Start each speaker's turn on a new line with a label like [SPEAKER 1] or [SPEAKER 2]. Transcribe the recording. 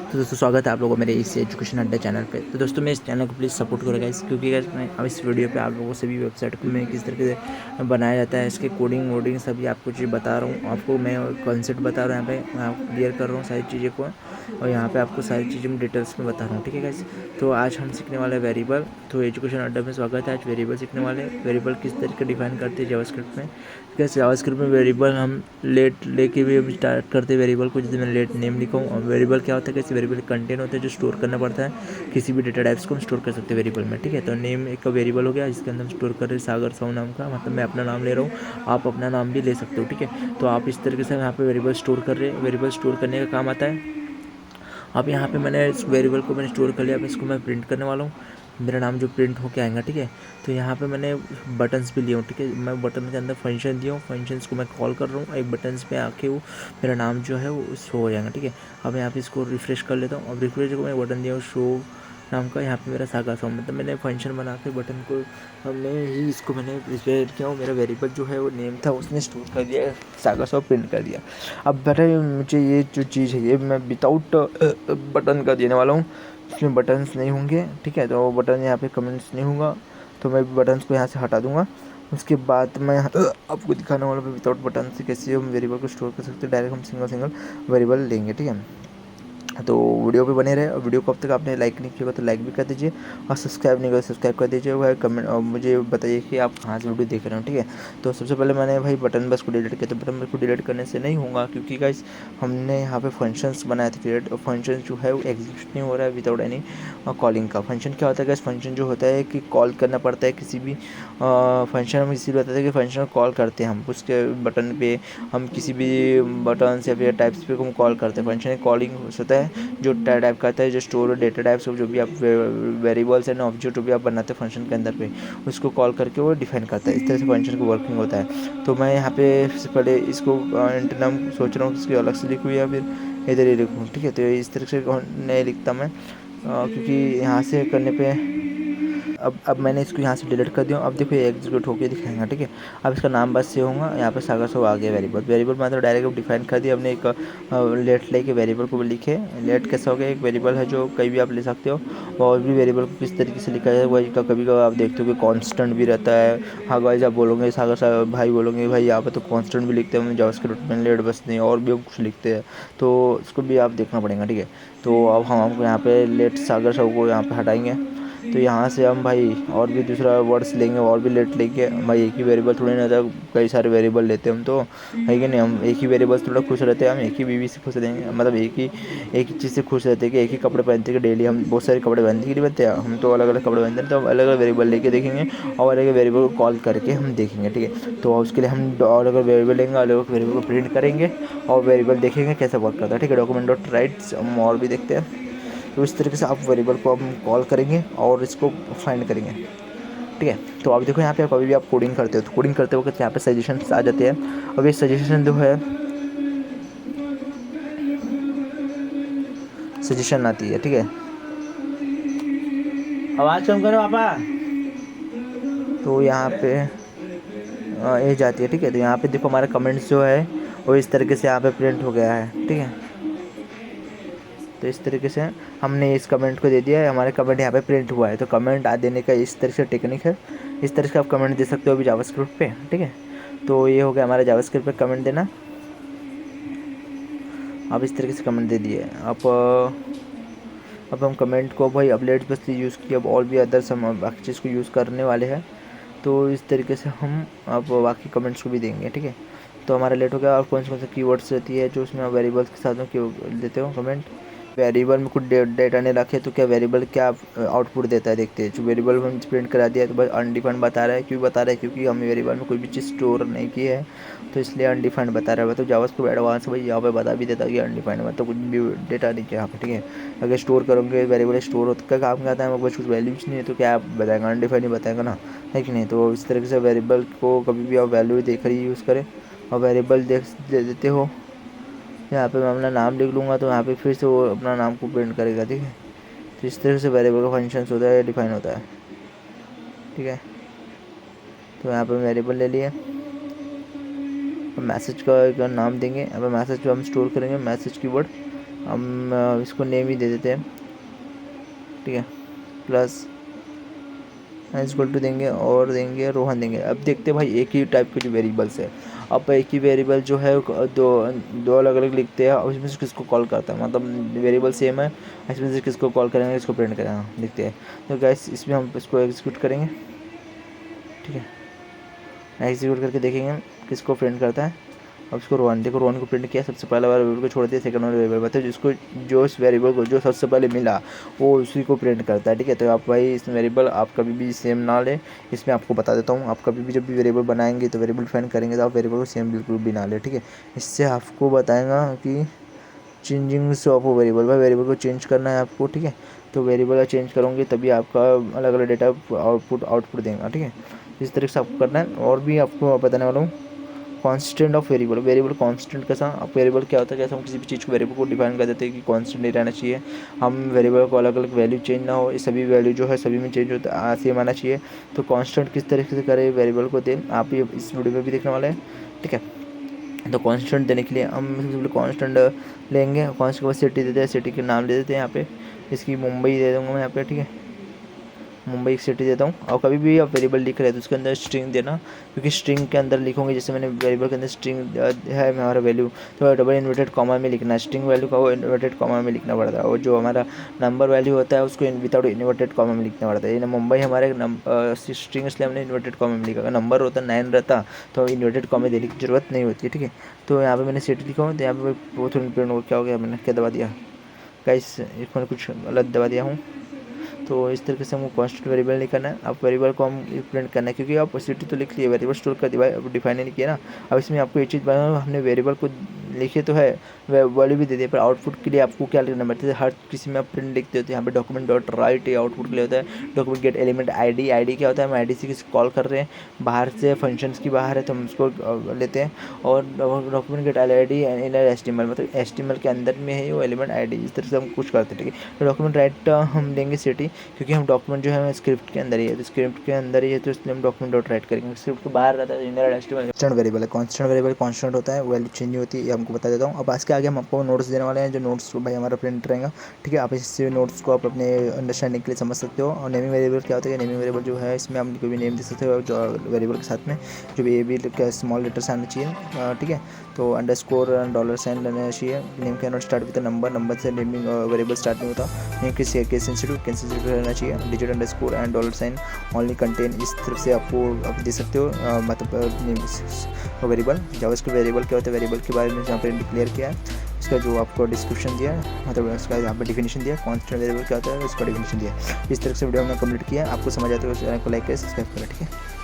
[SPEAKER 1] तो दोस्तों स्वागत है आप लोगों को मेरे इस एजुकेशन अड्डा चैनल पे। तो दोस्तों मैं इस चैनल को प्लीज़ सपोर्ट करो गाइस, क्योंकि गाइस मैं अब इस वीडियो पे आप लोगों से भी वेबसाइट को मैं किस तरीके से बनाया जाता है, इसके कोडिंग वोडिंग सभी आपको चीज़ बता रहा हूँ। आपको मैं कॉन्सेप्ट बता रहा हूँ, यहाँ पे मैं आपको क्लियर कर रहा हूँ सारी चीज़ों को, और यहाँ पे आपको सारी चीज़ें मैं डिटेल्स में बता रहा हूँ। ठीक है गाइस, तो आज हम सीखने वाले हैं वेरिएबल। तो एजुकेशन अड्डा में स्वागत है। आज वेरिएबल सीखने वाले हैं। वेरिएबल किस तरीके डिफाइन करते हैं जावास्क्रिप्ट में। कैसे जावास्क्रिप्ट में वेरिएबल हम लेके भी हम स्टार्ट करते हैं वेरिएबल को। जैसे मैं लेट नेम लिखा हूँ, और वेरिएबल क्या होता है, कैसे वेरिएबल कंटेंट होता है जो स्टोर करना पड़ता है। किसी भी डेटा टाइप्स को हम स्टोर कर सकते हैं वेरिएबल में। ठीक है, तो नेम एक वेरिएबल हो गया जिसके अंदर हम स्टोर कर रहे हैं सागर साहू नाम का, मतलब मैं अपना नाम ले रहा हूँ, आप अपना नाम भी ले सकते हो। ठीक है, तो आप इस तरीके से यहाँ पे वेरिएबल स्टोर कर रहे हैं। वेरिएबल स्टोर करने का काम आता है। अब यहाँ पे मैंने इस वेरिएबल को मैंने स्टोर कर लिया। अब इसको मैं प्रिंट करने वाला हूँ, मेरा नाम जो प्रिंट होके आएगा। ठीक है, तो यहाँ पे मैंने बटन्स भी लिए हूँ। ठीक है, मैं बटन के अंदर फंक्शन दिया हूँ, फंक्शंस को मैं कॉल कर रहा हूँ। एक बटन्स पे आके वो मेरा नाम जो है वो शो हो जाएगा। ठीक है, अब यहाँ पे इसको रिफ्रेश कर लेता हूँ। अब रिफ्रेश को मैं बटन दिया हूँ शो नाम का, यहाँ पे मेरा सागा सॉ, मतलब मैंने फंक्शन बना के बटन को हमने ही इसको मैंने प्रिपेयर किया हूँ। मेरा वेरिएबल जो है वो नेम था उसने स्टोर कर दिया, सागा सॉ प्रिंट कर दिया। अब बेटा मुझे ये जो चीज़ है ये मैं विदाउट बटन का देने वाला हूँ, इसमें बटन्स नहीं होंगे। ठीक है, तो बटन यहाँ पे कमेंट्स नहीं होगा, तो मैं बटन्स को यहाँ से हटा दूँगा। उसके बाद मैं आपको दिखाने वाला हूँ विदाउट बटन से कैसे हम वेरिएबल को स्टोर कर सकते हैं। डायरेक्ट हम सिंगल सिंगल वेरिएबल लेंगे। ठीक है, तो वीडियो पे बने रहे। और वीडियो को अब तक आपने लाइक नहीं किया तो लाइक भी कर दीजिए, और सब्सक्राइब नहीं किया तो सब्सक्राइब कर दीजिए भाई। कमेंट और मुझे बताइए कि आप कहाँ से वीडियो देख रहे हो। ठीक है, तो सबसे पहले मैंने भाई बटन बस को डिलीट किया। तो बटन बस को डिलीट करने से नहीं होगा, क्योंकि गाइस हमने यहाँ पे फंक्शंस बनाए थे क्रिएट, और फंक्शन जो है वो एग्जीक्यूट नहीं हो रहा है विदाउट एनी कॉलिंग का। फंक्शन क्या होता है गाइस, फंक्शन जो होता है कि कॉल करना पड़ता है किसी भी फंक्शन। हम इसीलिए बताते हैं कि फंक्शन को कॉल करते हैं हम उसके बटन पे, हम किसी भी बटन या फिर टाइप्स पे हम कॉल करते हैं। फंक्शन कॉलिंग होता है जो टाइप करता है, जो स्टोर डेटा टाइप्स जो भी आप वेरिएबल्स एंड ऑब्जेक्ट जो भी आप बनाते हैं फंक्शन के अंदर पे, उसको कॉल करके वो डिफाइन करता है। इस तरह से फंक्शन का वर्किंग होता है। तो मैं यहाँ पे सबसे पहले इसको इंटरनम सोच रहा हूँ कि इसकी अलग से लिखूँ या फिर इधर ही लिखूँ। ठीक है, तो इस तरह से नहीं लिखता मैं, क्योंकि यहाँ से करने पे अब मैंने इसको यहाँ से डिलीट कर दिया। अब देखो ये एग्जीक्यूट होकर दिखाएगा। ठीक है, अब इसका नाम बस से होगा। यहाँ पे सागर सो आ गया वेरिएबल। वेरिएबल मतलब डायरेक्ट डिफाइन कर दिया हमने। एक लेट लेके वेरिएबल को भी लिखे। लेट कैसा हो गया, एक वेरिएबल है जो कहीं भी आप ले सकते हो। और भी वेरिएबल को किस तरीके से लिखा है वही का कभी कभी आप देखते हो कि कॉन्स्टेंट भी रहता है। हाँ गाइस, आप बोलोगे सागर भाई बोलोगे भाई यहाँ पर तो कॉन्स्टेंट भी लिखते हैं जावास्क्रिप्ट में, लेट बस नहीं और भी हम कुछ लिखते हैं, तो इसको भी आप देखना पड़ेगा। ठीक है, तो अब हम हमको यहाँ पे लेट सागर सब को यहाँ पे हटाएंगे। तो यहाँ से हम भाई और भी दूसरा वर्ड्स लेंगे, और भी लेट लेंगे भाई। एक ही वेरिएबल थोड़ी ना था, कई सारे वेरिएबल लेते हैं हम तो, है कि नहीं। हम एक ही वेरिएबल से थोड़ा खुश रहते हैं, हम एक ही बीवी से खुश रहेंगे, मतलब एक ही चीज़ से खुश रहते हैं कि एक ही कपड़े पहनते हैं कि डेली हम बहुत सारे कपड़े पहनते हैं, बनते हैं हम तो अलग अलग कपड़े पहनते हैं। तो अलग अलग वेरिएबल लेके देखेंगे और अलग वेरिएबल को कॉल करके हम देखेंगे। ठीक है, तो उसके लिए हम अलग अलग वेरिएबल लेंगे, अलग अलग वेरिएबल को प्रिंट करेंगे और वेरिएबल देखेंगे कैसे वर्क करता है। ठीक है, डॉक्यूमेंट डॉट राइट्स हम और भी देखते हैं। तो इस तरीके से आप वेरिएबल को हम कॉल करेंगे और इसको फाइंड करेंगे। ठीक है, तो आप देखो यहाँ पे कभी भी आप कोडिंग करते हो तो कोडिंग करते वक्त यहाँ पे सजेशन आ जाते हैं। अब ये सजेशन जो है सजेशन आती है। ठीक है, आवाज़ कम करो पापा। तो यहाँ पे ये जाती है। ठीक है, तो यहाँ पे देखो हमारे कमेंट्स जो है वो इस तरीके से यहाँ पे प्रिंट हो गया है। ठीक है, तो इस तरीके से हमने इस कमेंट को दे दिया है, हमारे कमेंट यहाँ पे प्रिंट हुआ है। तो कमेंट देने का इस तरह से टेक्निक है, इस तरह से आप कमेंट दे सकते हो अभी जावास्क्रिप्ट पे। ठीक है, तो ये हो गया हमारा जावास्क्रिप्ट पे कमेंट देना। आप इस तरीके से कमेंट दे दिए। अब हम कमेंट को भाई अपलेट बस यूज़ किया, अब और भी अदर्स हम बाकी चीज़ को यूज़ करने वाले हैं। तो इस तरीके से हम अब बाकी कमेंट्स को भी देंगे। ठीक है, तो हमारा लेट हो गया। और कौन से कीवर्ड्स रहती है जो उसमें आप वेरिएबल्स के साथ में देते हो कमेंट। वेरिएबल में कुछ डेटा नहीं रखे तो क्या वेरिएबल क्या आउटपुट देता है देखते हैं। जो वेरिएबल हम प्रिंट करा दिया है तो बस अनडिफाइंड बता रहा है। क्यों बता रहा है, क्योंकि हम वेरिएबल में कोई भी चीज़ स्टोर नहीं की है, तो इसलिए अनडिफाइंड बता रहा है। तो जावास्क्रिप्ट एडवांस भाई यहाँ पे बता भी देता कि अनडिफाइंड, मतलब कुछ भी डेटा नहीं है यहाँ पे। ठीक है, अगर स्टोर करोगे वेरिएबल स्टोर होता का काम करता है, कुछ वैल्यूज नहीं है तो क्या आप बताएगा, अनडिफाइंड ही बताएगा ना, है कि नहीं। तो इस तरीके से वेरिएबल को कभी भी आप वैल्यू देकर ही यूज़ करें। और वेरिएबल दे देते हो, यहाँ पे मैं अपना नाम लिख लूँगा तो यहाँ पे फिर से वो अपना नाम को प्रिंट करेगा। ठीक है, तो इस तरह से वेरिएबल का फंक्शंस होता है, डिफाइन होता है। ठीक है, तो यहाँ पे वेरिएबल ले लिए। अब मैसेज का एक नाम देंगे। अब मैसेज जो हम स्टोर करेंगे मैसेज कीवर्ड, हम इसको नेम ही दे देते हैं, ठीक है। प्लस इक्वल टू देंगे और देंगे रोहन देंगे। अब देखते हैं भाई एक ही टाइप के जो वेरिएबल्स है, अब एक ही वेरिएबल जो है दो दो अलग अलग लिखते हैं और इसमें से किसको कॉल करता है, मतलब वेरिएबल सेम है, इसमें से किसको कॉल करेंगे, इसको प्रिंट करेंगे, देखते हैं। तो गाइस इसमें हम इसको एग्जीक्यूट करेंगे, ठीक है। एग्जीक्यूट करके देखेंगे किसको प्रिंट करता है। अब इसको रोहन, देखो रोहन को प्रिंट किया, सबसे पहला वाला वेरिएबल को छोड़ दिया, सेकंड वाला वेरिएबल मतलब जिसको जो इस वेरिएबल को जो सबसे पहले मिला वो उसी को प्रिंट करता है, ठीक है। तो आप भाई इस वेरिएबल आप कभी भी सेम ना ले, इसमें आपको बता देता हूँ, आप कभी भी जब भी वेरिएबल बनाएंगे तो वेरिएबल डिफाइन करेंगे तो आप वेरिएबल को सेम बिल्कुल भी ना ले, ठीक है। इससे आपको बताएगा कि चेंजिंग ऑफ वेरिएबल, भाई वेरिएबल को चेंज करना है आपको, ठीक है। तो वेरिएबल चेंज करोगे तभी आपका अलग अलग डेटा आउटपुट देगा, ठीक है। इस तरीके से आपको करना है। और भी आपको बताने वाला हूँ constant of variable. Variable constant कैसा, अब वेरिएबल क्या होता है, जैसे हम किसी भी चीज़ को वेरिएबल को डिफाइन कर देते हैं कि कांस्टेंट नहीं रहना चाहिए, हम वेरिएबल को अलग अलग वैल्यू चेंज ना हो, ये सभी वैल्यू जो है सभी में चेंज होता है, सेम आना चाहिए। तो कांस्टेंट किस तरीके से करें वेरिएबल को दें, आप ये इस वीडियो में भी देखने वाले हैं, ठीक है। तो कांस्टेंट देने के लिए हम सिंपली कांस्टेंट लेंगे, कांस्टेंट के बाद सिटी देते हैं, सिटी के नाम दे देते हैं यहाँ पे, इसकी मुंबई दे दूँगा मैं यहाँ पे, ठीक है। मुंबई एक सिटी देता हूँ। और कभी भी आप वेरिएबल लिख रहे हैं तो उसके अंदर स्ट्रिंग देना, क्योंकि स्ट्रिंग के अंदर लिखोगे, जैसे मैंने वेरिएबल के अंदर स्ट्रिंग है हमारा वैल्यू, तो डबल इन्वर्टेड कॉमा में लिखना है, स्ट्रिंग वैल्यू का वो इन्वर्टेड कॉमा में लिखना पड़ता है, और जो हमारा नंबर वैल्यू होता है उसको विदाउट इन्वर्टेड कॉमा में लिखना पड़ता है। ये मुंबई हमारे स्ट्रिंग इसलिए हमने इन्वर्टेड कॉमा में लिखा, अगर नंबर होता 9 रहता तो इन्वर्टेड कॉमा देने की जरूरत नहीं होती है, ठीक है। तो यहाँ पर मैंने सिटी लिखा हूँ, तो यहाँ पर वो थोड़ी प्रिंट क्या हो गया, मैंने क्या दबा दिया गाइस, इसमें कुछ गलत दबा दिया हूँ। तो इस तरीके से हमको कांस्टेंट वेरिएबल नहीं करना है, अब वेरिएबल को हम प्रिंट करना है, क्योंकि आप सिटी तो लिख लिए, वेरिएबल स्टोर कर दिया, अब डिफाइन नहीं किया ना। अब इसमें आपको एक चीज़ बताना, हमने वेरिएबल को लिखे तो है, वैल्यू भी दे दिए, पर आउटपुट के लिए आपको क्या लिखना पड़ता है, हर किसी में आप प्रिंट लिखते होते हैं, यहाँ पे डॉक्यूमेंट डॉट राइट ये आउटपुट के लिए होता है, document gate element ID, ID क्या होता है, हम आईडी से किसी कॉल कर रहे हैं, बाहर से फंक्शंस की बाहर है तो हम उसको लेते हैं, और document get ID inner HTML, मतलब एचटीएमएल के अंदर में है वो एलिमेंट आईडी, इस तरह से हम कुछ करते हैं, ठीक है। तो डॉक्यूमेंट राइट हम देंगे सिटी, क्योंकि हम डॉक्यूमेंट जो है स्क्रिप्ट के अंदर ही है, तो स्क्रिप्ट के अंदर ही है तो इसलिए हम डॉक्यूमेंट डॉट राइट करेंगे, स्क्रिप्ट के बाहर रहता है इनर एचटीएमएल। कांस्टेंट वेरिएबल है, कांस्टेंट वेरिएबल कांस्टेंट होता है, वैल्यू चेंज नहीं होती, ये हमको बता देता हूँ। अब आज के आगे हम आपको नोट्स देने वाले हैं, जो नोट्स भाई हमारा प्रिंट रहेगा, ठीक है। आप इससे नोट्स को आप अपने अंडरस्टैंडिंग के लिए समझ सकते हो। और नेमिंग वेरिएबल क्या होता है, नेमिंग वेरिएबल जो है इसमें आप कोई भी नेम दे सकते हो, जो वेरिएबल के साथ में जो भी ए बी स्मॉल लेटर से आना चाहिए, ठीक है। तो अंडरस्कोर डॉलर साइन रहना चाहिए, name can not start with number, number से नेमिंग वेरिएबल स्टार्ट नहीं होता, नेम केस सेंसिटिव रहना चाहिए, digit underscore and dollar sign only contain, इस तरफ से आपको आप दे सकते हो, मतलब वेरिएबल। जावास्क्रिप्ट वेरिएबल क्या होता है, वेरिएबल के बारे में यहाँ पर डिक्लेयर किया है, इसका जो आपको डिस्क्रिप्शन दिया है, मतलब इसका यहाँ पर डिफिनेशन दिया, कांस्टेंट वेरिएबल क्या होता है उसका डिफिनेशन दिया। इस तरह से वीडियो हमने कंप्लीट किया, आपको समझ आते हो चैनल को लाइक करें, सब्सक्राइब करें, ठीक है।